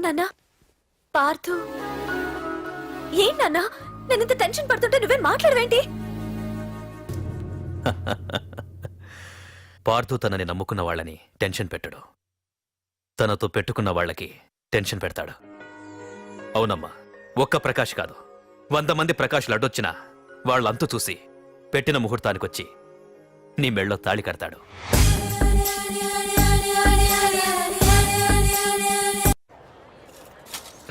నాన్నా పార్థు ఏం నాన్నా నేనింత టెన్షన్ పడుతుంటే నువ్వేం మాట్లాడవేంటి? పార్థు తనని నమ్ముకున్న వాళ్ళని టెన్షన్ పెట్టడు, తనతో పెట్టుకున్న వాళ్ళకి టెన్షన్ పెడతాడు. అవునమ్మా, ఒక్క ప్రకాష్ కాదు, 100 మంది ప్రకాష్లు అడ్డొచ్చినా వాళ్ళంతు చూసి పెట్టిన ముహూర్తానికొచ్చి నీ మెళ్ళో తాళి కడతాడు.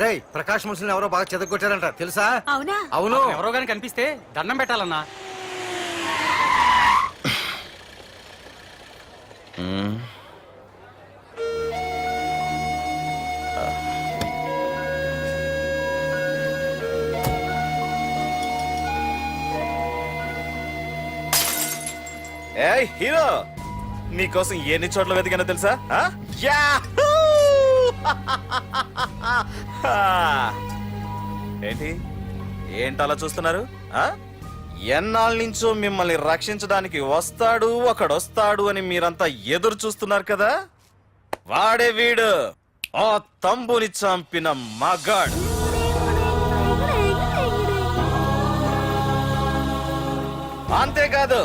రేయ్, ప్రకాష్ మనుషుల్ని ఎవరో బాగా చెదగొట్టారంట తెలుసా? అవునా? అవును. ఎవరో గాని కనిపిస్తే దండం పెట్టాలన్నా. ఏయ్ హీరో, నీకోసం ఎన్ని చోట్ల వెతికానో తెలుసా? ఏంటి ఏంటలా చూస్తున్నారు? ఎన్నాళ్ళ నుంచో మిమ్మల్ని రక్షించడానికి ఒకడొస్తాడు అని మీరంతా ఎదురు చూస్తున్నారు కదా, వాడే వీడు, ఆ తంబుని చంపిన మగాడు. అంతేకాదు,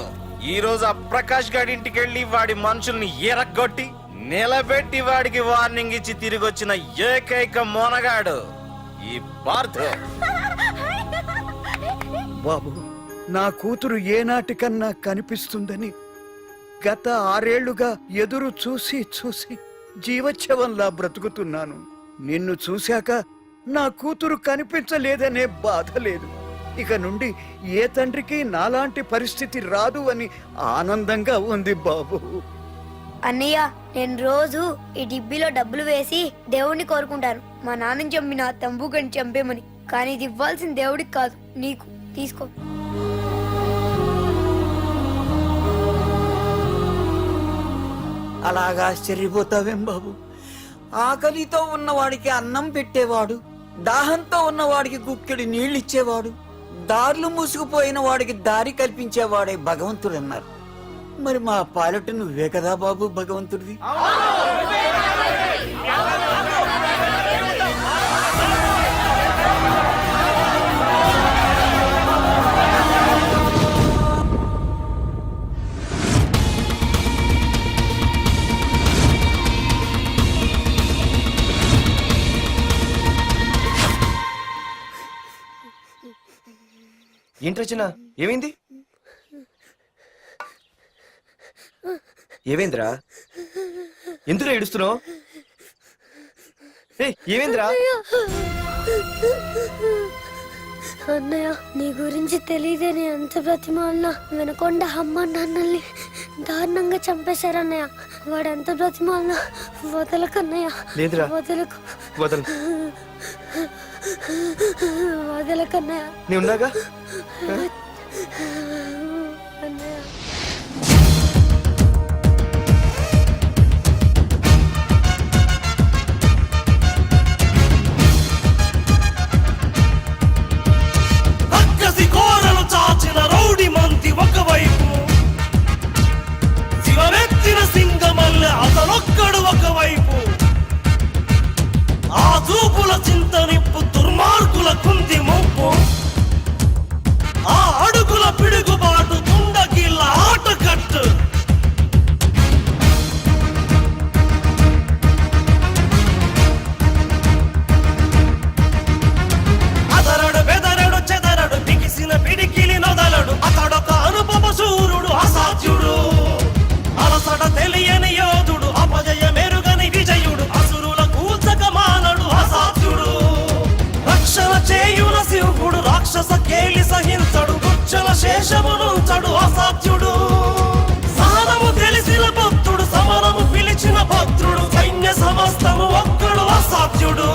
ఈ రోజు ఆ ప్రకాష్ గాడి ఇంటికి వెళ్లి వాడి మనుషుల్ని ఎరగొట్టి నిలబెట్టి వాడికి వార్నింగ్ ఇచ్చి తిరిగి వచ్చిన ఏకైక మోనగాడు ఈ పార్థు. బాబు, నా కూతురు ఏనాటికన్నా కనిపిస్తుందని గత 6 ఏళ్లుగా ఎదురు చూసి చూసి జీవోత్సవంలా బ్రతుకుతున్నాను. నిన్ను చూశాక నా కూతురు కనిపించలేదనే బాధ లేదు. ఇక నుండి ఏ తండ్రికి నాలాంటి పరిస్థితి రాదు అని ఆనందంగా ఉంది బాబు. అన్నయ్య, నేను రోజు ఈ డిబ్బీలో డబ్బులు వేసి దేవుణ్ణి కోరుకుంటాను, మా నాన్నని చంపిన తంబుగని చంపేమని. కానీ ఇది ఇవ్వాల్సిన దేవుడికి కాదు, నీకు. తీసుకో. అలాగా ఆశ్చర్యపోతావేం బాబు? ఆకలితో ఉన్నవాడికి అన్నం పెట్టేవాడు, దాహంతో ఉన్నవాడికి గుక్కెడి నీళ్ళిచ్చేవాడు, దారులు మూసుకుపోయిన వాడికి దారి కల్పించేవాడే భగవంతుడు అన్నారు. మరి మా పాలట నువ్వే కదా బాబు భగవంతుడివి. ఏంటి రచన, ఏమైంది? ఏమైందిరా? ఎందుకు ఏడుస్తున్నావు? ఏమైందిరా? అన్నయ్య, నీ గురించి తెలియదని ఎంత బ్రతిమాలినా వినకుండా అమ్మ నాన్నల్ని దారుణంగా చంపేశారన్నయ్య. వాడు ఎంత బ్రతిమాలినా వదలకన్నయ్య. లేదురా, వదలకు. వదలకన్నయ్య. నీ ఉన్నాగా అన్నయ్య. చాచిన రౌడి మంది ఒకవైపు, శివమెత్తిన సింగమల్లె అతనొక్కడు ఒకవైపు, ఆ చూపుల చింత నిప్పు దుర్మార్గుల కుంది ముప్పు, ఆ అడుగుల పిడుగుబాటు తుండగిల్ల ఆటకట్టు. అదరడు బెదరడు చెదరడు బిగిసిన పిడికిలి నొదలడు, అతడొక అనుపమ శూరుడు అసాధ్యుడు, అలసట తెలియని యోధుడు, అపజయ మెరుగని విజయుడు, అసురుల కూల్చక మానడు అసాధ్యుడు, రక్షణ చేయున శివుడు, రాక్షస కేలి సహించడు, గుచ్చల శేషమునుంచడు అసాధ్యుడు, సహనము తెలిసిన భక్తుడు, సమరము పిలిచిన భక్తుడు, సైన్య సమస్తము ఒక్కడు అసాధ్యుడు.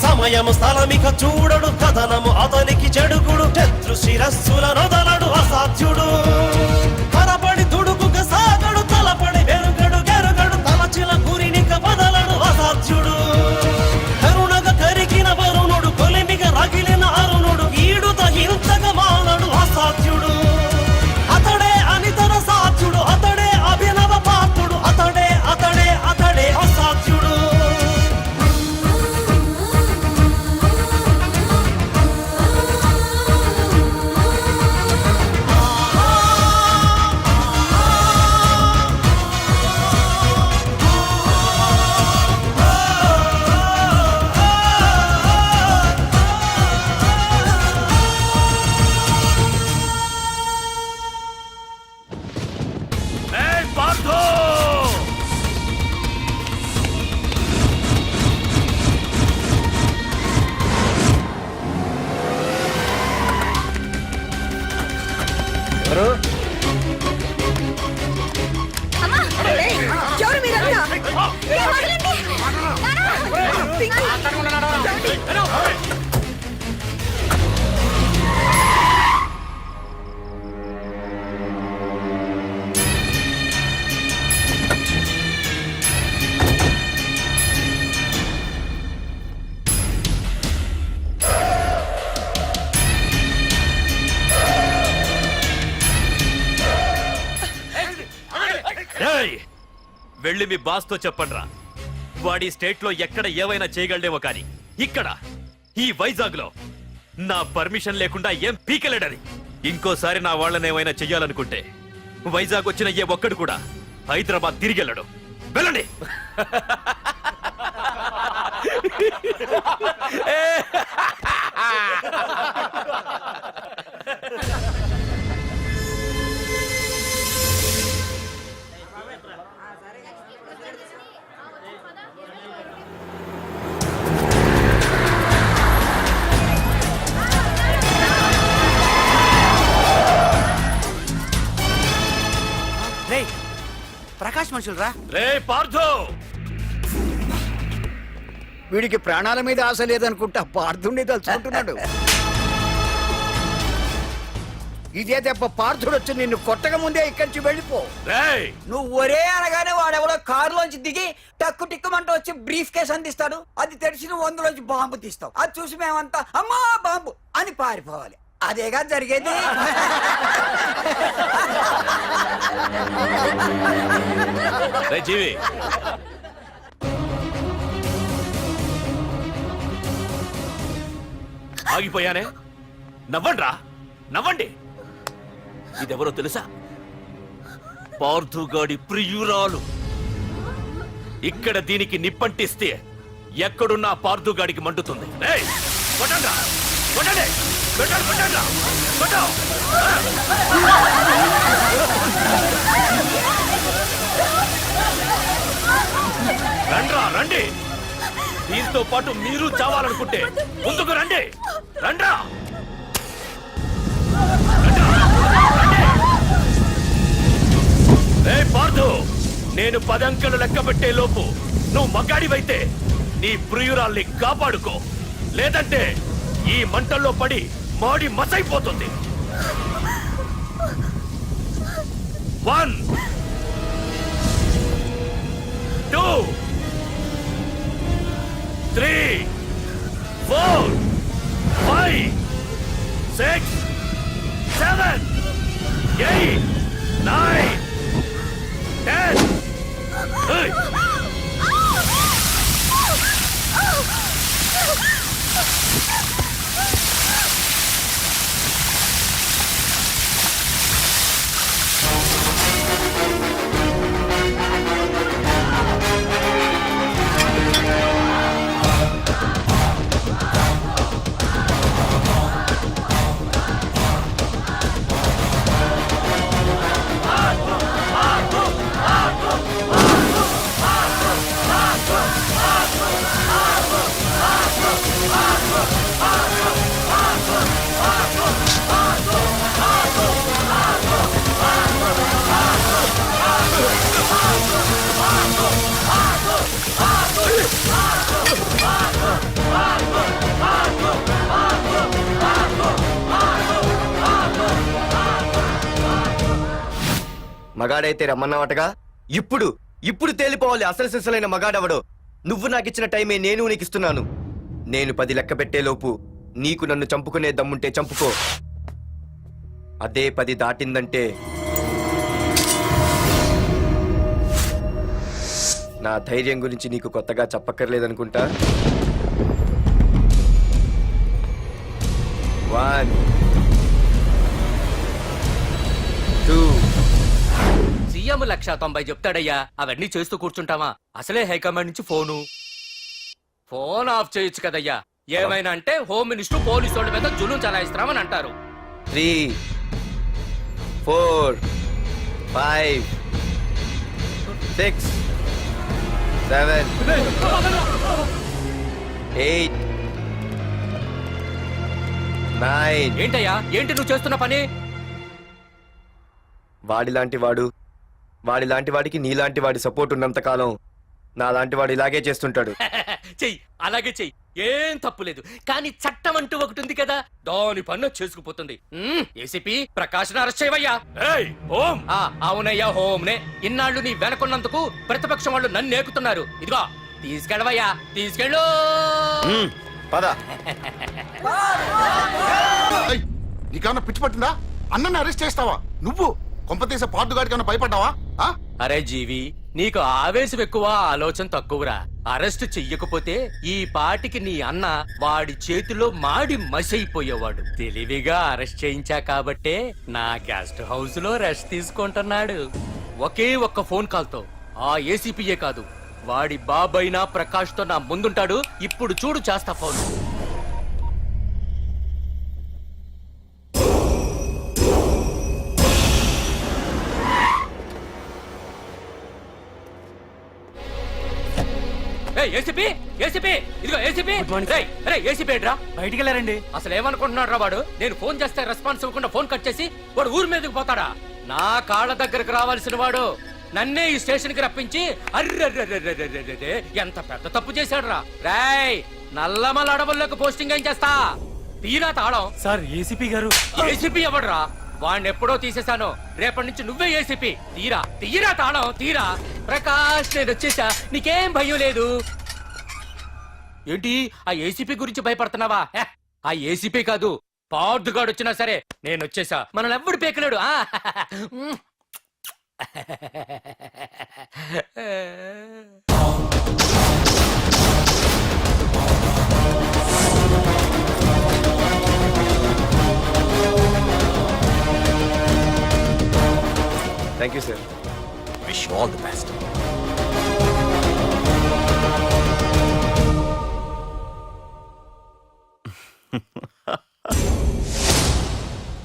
సమయము స్థలమిక చూడడు, కథనము అతనికి చెడుగుడు, శత్రు శిరస్సుల నొదలడు అసాధ్యుడు, పరపడి దుడుకుక సాగడు, తలపడి వెరుగడు గెరుగడు, తలచిన గురినిక బదలడు అసాధ్యుడు, కరుణగ కరికి రేయ్, వెళ్ళి మీ బాస్తో చెప్పండ్రా, వాడి స్టేట్ లో ఎక్కడ ఏవైనా చేయగలడేమో కానీ ఇక్కడ ఈ వైజాగ్ లో నా పర్మిషన్ లేకుండా ఏం పీకలేడని. ఇంకోసారి నా వాళ్ళని ఏమైనా చెయ్యాలనుకుంటే వైజాగ్ వచ్చిన ఏ ఒక్కడు కూడా హైదరాబాద్ తిరిగెళ్ళడు. వెళ్ళండి. ప్రకాష్ మనుషులు రా. రే పార్థో, వీడికి ప్రాణాల మీద ఆశ లేదనుకుంటా పార్థుడిని తలుచుకుంటున్నాడు. ఇదే దెబ్బ పార్థుడు వచ్చి నిన్ను కొట్టక ముందే ఇక్కడి నుంచి వెళ్ళిపో. రేయ్, నువ్వు ఒరే అనగానే వాడెవడో కారులోంచి దిగి టక్కు టిక్కుమంటూ వచ్చి బ్రీఫ్ కేస్ అందిస్తాడు. అది తెరిచి నువ్వు అందులోంచి బాంబు తీస్తావు. అది చూసి మేమంతా అమ్మా బాంబు అని పారిపోవాలి. అదేగా జరిగేది. రే జీవి, ఆగిపోయానే. నవ్వండ్రా, నవ్వండి. ఇదెవరో తెలుసా? పార్థుగాడి ప్రియురాలు. ఇక్కడ దీనికి నిప్పంటిస్తే ఎక్కడున్నా పార్థుగాడికి మండుతుంది. రేయ్, కొట్టండ్రా, కొట్టండి, కొట్టండి, కొట్టండ్రా, కొట్టు. రండ్రా, రండి. దీంతో పాటు మీరు చావాలనుకుంటే ముందుకు రండి. రండ్రా. రే పార్థు, నేను 10 అంకెలు లెక్క పెట్టే లోపు నువ్వు మగాడివైతే నీ ప్రియురాల్ని కాపాడుకో. లేదంటే ఈ మంటల్లో పడి మాడి మసైపోతుంది. 1 2 3 4 5 6 7 8 9 10. Hey! మగాడైతే రమ్మన్నావటగా. ఇప్పుడు ఇప్పుడు తేలిపోవాలి అసలు సిసలైన మగాడవడో. నువ్వు నాకిచ్చిన టైమే నేను నీకు ఇస్తున్నాను. నేను 10 లెక్క పెట్టేలోపు నీకు నన్ను చంపుకునే దమ్ముంటే చంపుకో. అదే 10 దాటిందంటే నా ధైర్యం గురించి నీకు కొత్తగా చెప్పక్కర్లేదనుకుంటా. 1 2 సీఎం 190 చెప్తాడయ్యా. అవన్నీ చేస్తూ కూర్చుంటావా? అసలే హైకమాండ్ నుంచి ఫోన్ ఆఫ్ చేయొచ్చు కదయ్యా. ఏమైనా అంటే హోమ్ మినిస్టర్ పోలీసు వాళ్ళ మీద జులుం చలాయిస్తున్నామని అంటారు. 3 4 5 6 7 8 9. ఏంటయ్యా, ఏంటి నువ్వు చేస్తున్న పని? వాడిలాంటి వాడికి నీలాంటి వాడి సపోర్ట్ ఉన్నంత కాలం నా లాంటి వాడు ఇలాగే చేస్తుంటాడు. చెయ్యి, అలాగే చెయ్యి, ఏం తప్పులేదు. కానీ చట్టం అంటూ ఒకటి ఉంది కదా, దాని పన్ను చేసుకుపోతుంది. ఏసీపీ ప్రకాష్ అరెస్ట్ చేయవయ్యా. అవునయ్యా, హోమ్నే. ఇన్నాళ్ళు నీ వెనకున్నందుకు ప్రతిపక్షం వాళ్ళు నన్ను నేకుతున్నారు. ఇదిగో తీసుకెళ్ళవయ్యా, తీసుకెళ్ళు. పద. నీకేమన్నా పిచ్చి పట్టిందా? అన్నని అరెస్ట్ చేస్తావా నువ్వు? కొంపతీసే పార్దుగాడికి ఏమన్నా భయపడ్డావా? అరే జీవి, నీకు ఆవేశం ఎక్కువ, ఆలోచన తక్కువరా. అరెస్ట్ చెయ్యకపోతే ఈ పాటికి నీ అన్న వాడి చేతిలో మాడి మసైపోయేవాడు. తెలివిగా అరెస్ట్ చేయించా కాబట్టే నా గెస్ట్ హౌస్ లో రెస్ట్ తీసుకుంటున్నాడు. ఒకే ఒక్క ఫోన్ కాల్ తో ఆ ఏసీపీయే కాదు, వాడి బాబైనా ప్రకాష్ తో నా ముందుంటాడు. ఇప్పుడు చూడు చేస్తా ఫోన్. ఏసీపీ, ఏసీపీ, ఇదిగో ఏసీపీ. ఏసీపీ ఏంట్రా? బయటికి వెళ్ళారండి. అసలు ఏమనుకుంటున్నాడు రా వాడు? నేను ఫోన్ చేస్తే రెస్పాన్స్ ఇవ్వకుండా ఫోన్ కట్ చేసి వాడు ఊరి మీదకి పోతాడా? నా కాళ్ళ దగ్గరకు రావాల్సిన వాడు నన్నే ఈ స్టేషన్ కి రప్పించి అర్రె ఎంత పెద్ద తప్పు చేశాడు రా. రాయ్, నల్లమల అడవుల్లోకి పోస్టింగ్ ఏం చేస్తా? తీరా తాళం. సార్ ఏసీపీ గారు. ఏసీపీ ఎవడ్రా? వాడిని ఎప్పుడో తీసేశాను. రేపటి నుంచి నువ్వే ఏసీపీ. తీరా, తీరా తాళం, తీరా. ప్రకాష్, నేను వచ్చేసా, నీకేం భయం లేదు. ఏంటి ఆ ఏసీపీ గురించి భయపడుతున్నావా? ఆ ఏసీపీ కాదు, పార్దుగాడు వచ్చినా సరే నేను వచ్చేసా. మనల్ని ఎవ్వడు పేకలేడు. Thank you sir. Wish all the best.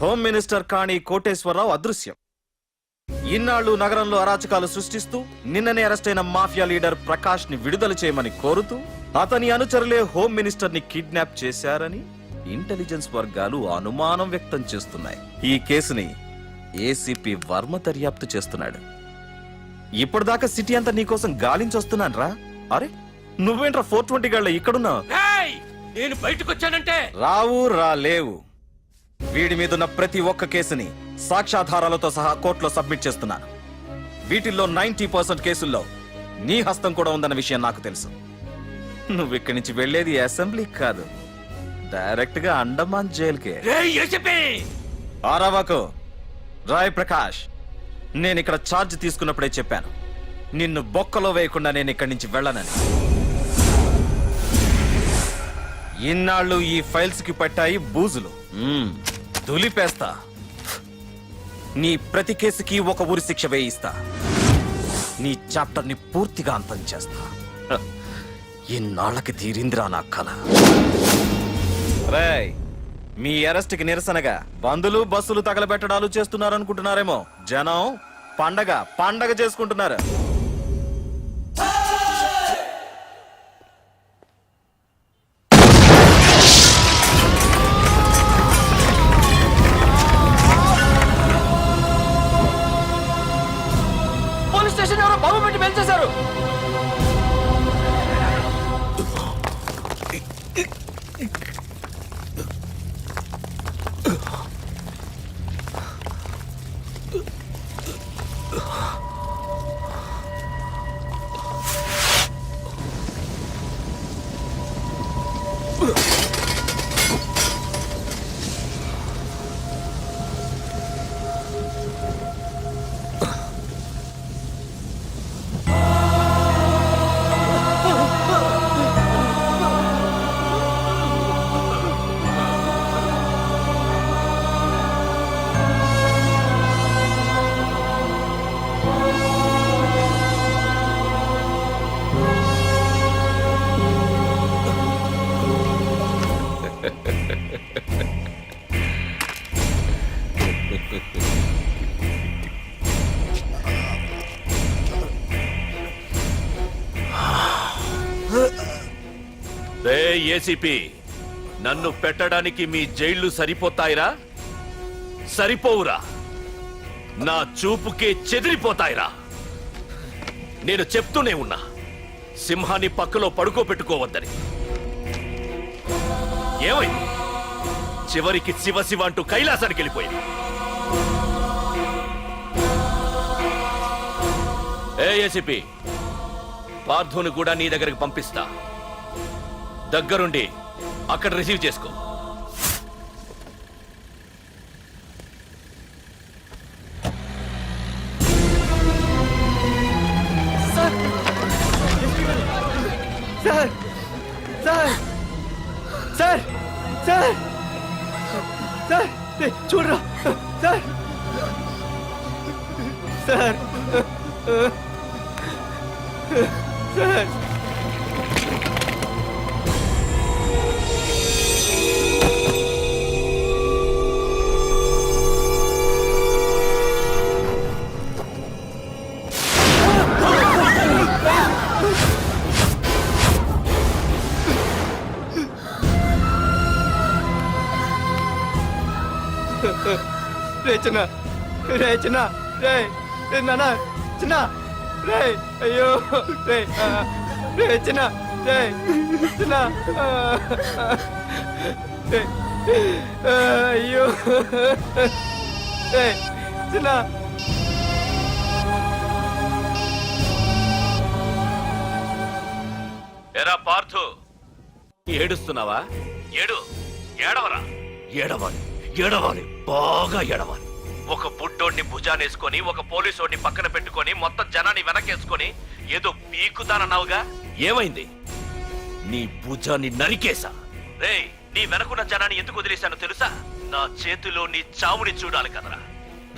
Home minister Kani Koteswararao అదృశ్యం. ఇన్నాళ్లు నగరంలో అరాచకాలు సృష్టిస్తూ నిన్ననే అరెస్ట్ అయిన మాఫియా లీడర్ ప్రకాష్ ని విడుదల చేయమని కోరుతూ అతని అనుచరులే హోమ్ మినిస్టర్ ని కిడ్నాప్ చేశారని ఇంటెలిజెన్స్ వర్గాలు అనుమానం వ్యక్తం చేస్తున్నాయి. ఈ కేసుని ఏసీపీ వర్మ దర్యాప్తు చేస్తున్నాడు. ఇప్పటిదాకా సిటీ అంతా నీకోసం గాలించొస్తున్నాను రా. అరే నువ్వేంట్రా 420 గళ్ళ ఇక్కడున్నావు? నేను బయటకు వచ్చానంటే రావు రాలేవు. వీడి మీదున్న ప్రతి ఒక్క కేసుని సాక్ష్యాధారాలతో సహా కోర్టులో సబ్మిట్ చేస్తున్నాను. వీటిల్లో 90% కేసుల్లో నీ హస్తం కూడా ఉందన్న విషయం నాకు తెలుసు. నువ్విక్కడి నుంచి వెళ్లేది అసెంబ్లీకి కాదు, డైరెక్ట్ గా అండమాన్ జైలుకే. ఆరావాకు. రాయ్ ప్రకాష్, నేను ఇక్కడ ఛార్జ్ తీసుకున్నప్పుడే చెప్పాను, నిన్ను బొక్కలో వేయకుండా నేను ఇక్కడి నుంచి వెళ్ళనని. ఇన్నాళ్ళు ఈ ఫైల్స్ కి పట్టాయి బూజులు. దులిపేస్తా. నీ ప్రతి కేసుకి ఒక ఊరి శిక్ష వేయిస్తా. నీ చాప్టర్ ని పూర్తిగా అంతం చేస్తా. ఇన్నాళ్ళకి తీరిందిరా నా కళ. రేయ్, మీ అరెస్ట్ కి నిరసనగా బందులు బస్సులు తగలబెట్టడాలు చేస్తున్నారనుకుంటున్నారేమో. జనం పండగ పండగ చేసుకుంటున్నారు. పోలీస్ స్టేషన్ ఎవరో బాబు పెట్టి పెంచేశారు. ఏసీపీ, నన్ను పెట్టడానికి మీ జైళ్లు సరిపోతాయిరా? సరిపోవురా. నా చూపుకే చెదిరిపోతాయిరా. నేను చెప్తూనే ఉన్నా, సింహాన్ని పక్కలో పడుకోబెట్టుకోవద్దని. ఏమైంది? చివరికి శివ శివ అంటూ కైలాసానికి వెళ్ళిపోయింది. ఏసీపీ, పార్థుని కూడా నీ దగ్గరికి పంపిస్తా. దగ్గరుండి అక్కడ రిసీవ్ చేసుకో. Sir sir sir sir sir చూడరా సార్ సార్ సార్ రే చిన్న రే చిన్న రే నాన్న చిన్న రే అయ్యో రే రే చిన్న రే చిన్న రే అయ్యో రే చిన్న ఎరా పార్థు, ఏడుస్తున్నావా? ఏడవరా. ఏడవాలి, ఏడవాలి, బాగా ఏడవాలి. ఒక బుడ్డోడిని భుజానేసుకొని, ఒక పోలీసోడిని పక్కన పెట్టుకొని, మొత్తం జనాన్ని వెనకేసుకొని ఏదో పీకుతానన్నావుగా, ఏమైంది? నీ భుజాన్ని నరికేశా. రేయ్, నీ వెనకున్న జనాన్ని ఎందుకు వదిలేశానో తెలుసా? నా చేతిలో నీ చావుని చూడాలి కదరా.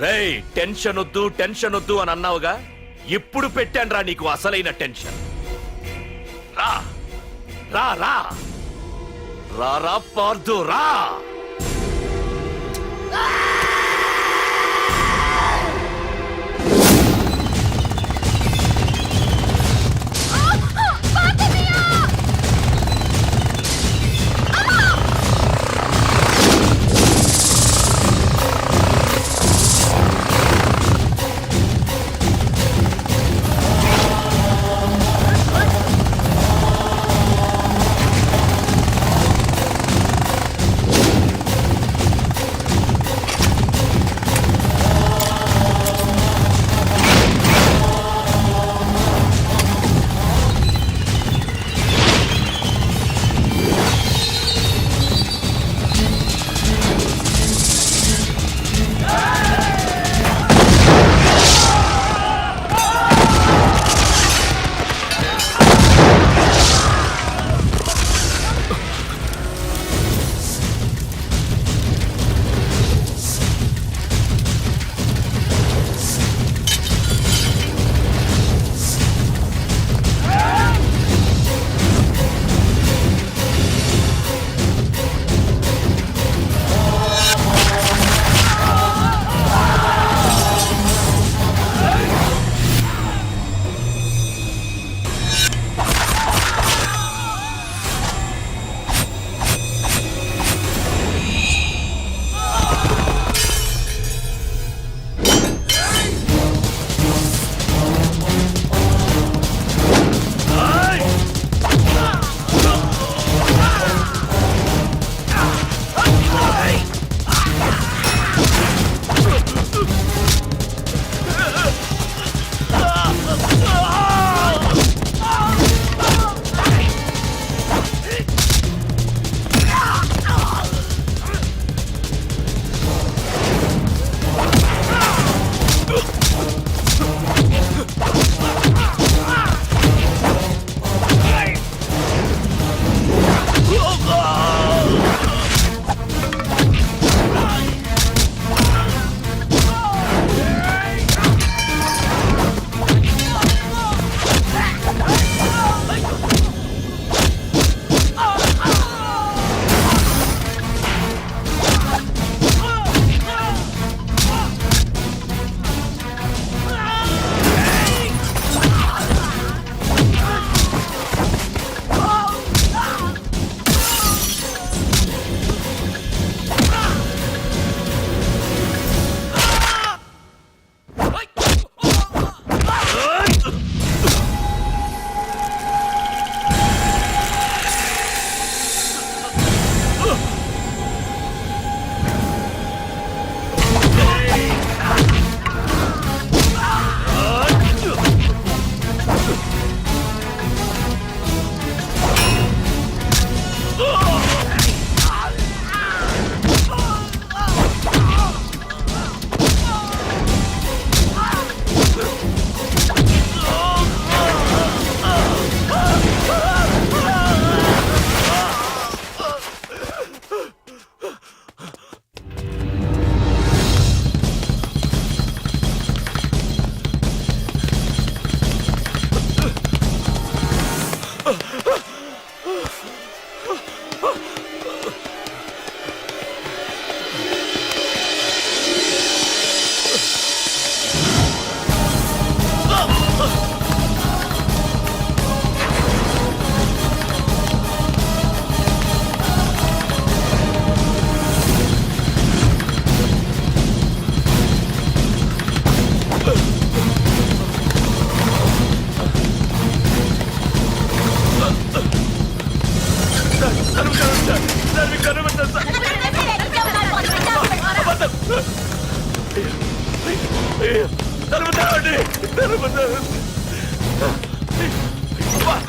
రేయ్, టెన్షన్ వద్దు అని అన్నావుగా, ఇప్పుడు పెట్టానురా నీకు అసలైన టెన్షన్. రా రా రా రా రా పార్థు, రా. నన్ను కనిపెట్టండి సార్. అబద్ధం. అయ్యో, తలుపు తెరవండి. తలుపు తెరవండి. అబ్బా.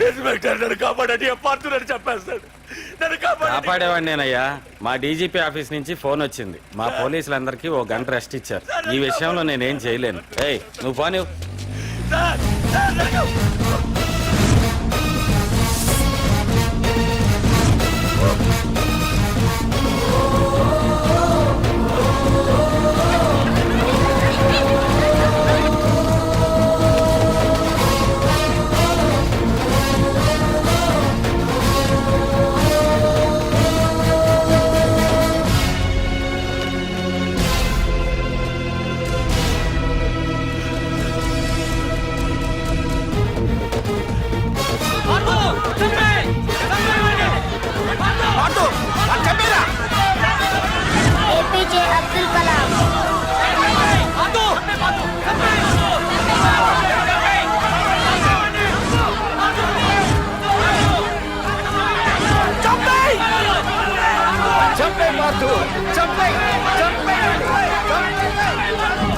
ఇన్స్పెక్టర్ నన్ను కాపాడండి, పార్తులని చెప్పేస్తాడు. నన్ను కాపాడండి. కాపాడేవాడినేనయ్యా. మా డీజీపీ ఆఫీస్ నుంచి ఫోన్ వచ్చింది. మా పోలీసులందరికీ ఓ గంట రెస్ట్ ఇచ్చారు. ఈ విషయంలో నేనేం చేయలేను. ఏయ్ నువ్వు పోనీ. సార్, సార్, నన్ను- ఏపీజే అబ్దుల్ కలాం.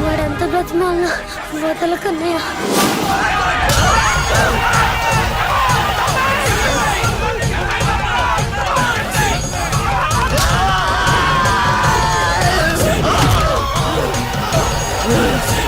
వాడంత బ్రతిమాల వదలకన్నయ్య. ఆ